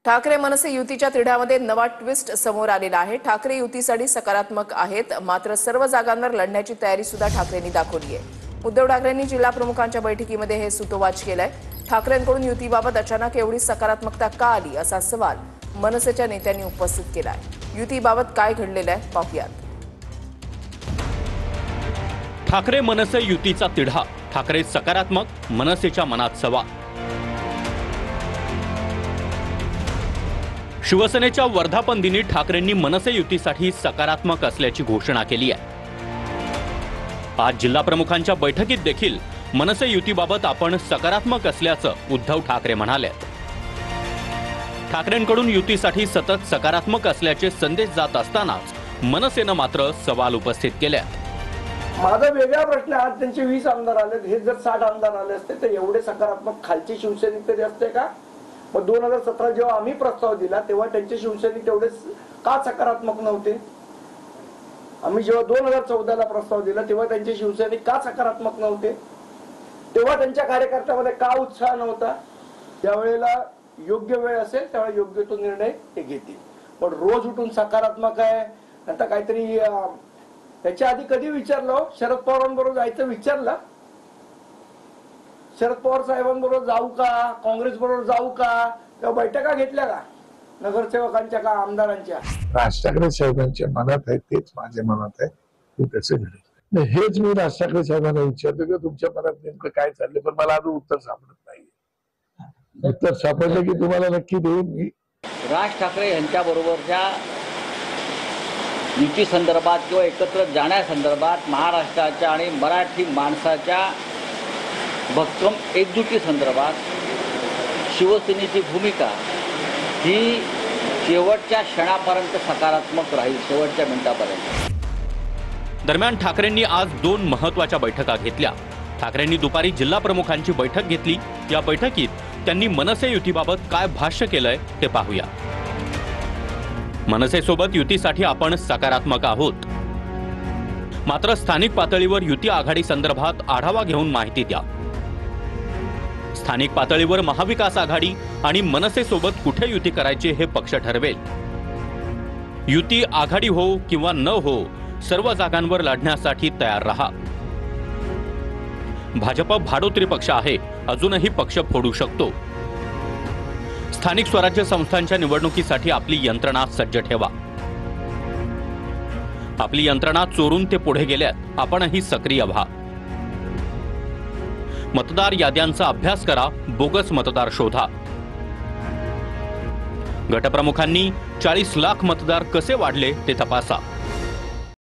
ठाकरे मनसे युतीच्या तिढ्यामध्ये नवा ट्विस्ट समोर आलेला आहे। ठाकरे युतीसाठी सकारात्मक आहेत, मात्र सर्व जागांवर लढण्याची तयारी सुद्धा ठाकरेंनी दाखवली आहे। उद्धव ठाकरेंनी जिल्हा प्रमुखांच्या बैठकीमध्ये हे सूतोवाच केलंय। ठाकरेंकडून युतीबाबत अचानक एवढी सकारात्मकता का आली असा सवाल मनसेच्या नेत्यांनी उपस्थित केलाय। युतीबाबत काय घडलेलं आहे पाहूयात। ठाकरे मनसे युतीचा तिढा, ठाकरे सकारात्मक, मनसेच्या मनात सवाल। शिवसेनेच्या वर्धापन दिनी ठाकरेंनी मनसे युतीसाठी सकारात्मक असल्याची घोषणा केली आहे। आज जिल्हा प्रमुखांच्या बैठकीत देखील मनसे युतीबाबत आपण सकारात्मक असल्याचं उद्धव ठाकरे म्हणाले। ठाकरेंकडून युतीसाठी सतत सकारात्मक असल्याचे संदेश जात असतानाच मनसेनं मात्र सवाल उपस्थित केले। माझा वेगळा प्रश्न, आज त्यांचे 20 आमदार आले, हे जर 60 आमदार आले असते तर एवढे सकारात्मक खालचे शिवसैनिक तरी असते का? मग 2017 जेव्हा आम्ही प्रस्ताव दिला तेव्हा त्यांचे शिवसैनिक तेवढे का सकारात्मक नव्हते? आम्ही जेव्हा 2014ला प्रस्ताव दिला तेव्हा त्यांचे शिवसैनिक का सकारात्मक नव्हते? तेव्हा त्यांच्या कार्यकर्त्यामध्ये का उत्साह नव्हता? त्यावेळेला योग्य वेळ असेल त्यावेळेला योग्य तो निर्णय ते घेतील, पण रोज उठून सकारात्मक आहे आता काहीतरी। त्याच्या आधी कधी विचारलं शरद पवारांबरोबर जायचं? विचारलं शरद पवार साहेबांबरोबर जाऊ का, काँग्रेस बरोबर जाऊ का, तेव्हा बैठका घेतल्या का नगरसेवकांच्या का आमदारांच्या? राज ठाकरे साहेबांच्या मनात आहे तेच माझ्या मनात आहे, ते तसे घडेल। हेच मी राज ठाकरे साहेबांना विचारतो की तुमच्या मनात नेमकं काय चाललंय, पण मला अजून उत्तर सापडत नाही। उत्तर सापडलं की तुम्हाला नक्की देईन मी। राज ठाकरे यांच्याबरोबरच्या युती संदर्भात किंवा एकत्र जाण्यासंदर्भात महाराष्ट्राच्या आणि मराठी माणसाच्या भक्कम एकजुटी संदर्भात शिवसेनेची भूमिका ही शेवटच्या क्षणापर्यंत सकारात्मक राहील, शेवटच्या मिनिटापर्यंत। दरम्यान ठाकरेंनी आज 2 महत्त्वाच्या बैठका घेतल्या। ठाकरेंनी दुपारी जिल्हा प्रमुखांची बैठक घेतली। या बैठकीत त्यांनी मनसे युतीबाबत काय भाष्य केलंय ते पाहूया। मनसेसोबत युतीसाठी आपण सकारात्मक आहोत, मात्र स्थानिक पातळीवर युती आघाडी संदर्भात आढावा घेऊन माहिती द्या। स्थानिक पातळीवर महाविकास आघाडी आणि मनसेसोबत कुठे युती करायची हे पक्ष ठरवेल। युती आघाडी हो किंवा न हो, सर्व जागांवर लढण्यासाठी तयार रहा। भाजप भाडोत्री पक्ष आहे, अजूनही पक्ष फोडू शकतो। स्थानिक स्वराज्य संस्थांच्या निवडणुकीसाठी आपली यंत्रणा सज्ज ठेवा। आपली यंत्रणा चोरून ते पुढे गेल्यात, आपणही सक्रिय व्हा। मतदार याद्यांचा अभ्यास करा, बोगस मतदार शोधा। गटप्रमुखांनी 40 लाख मतदार कसे वाढले ते तपासा।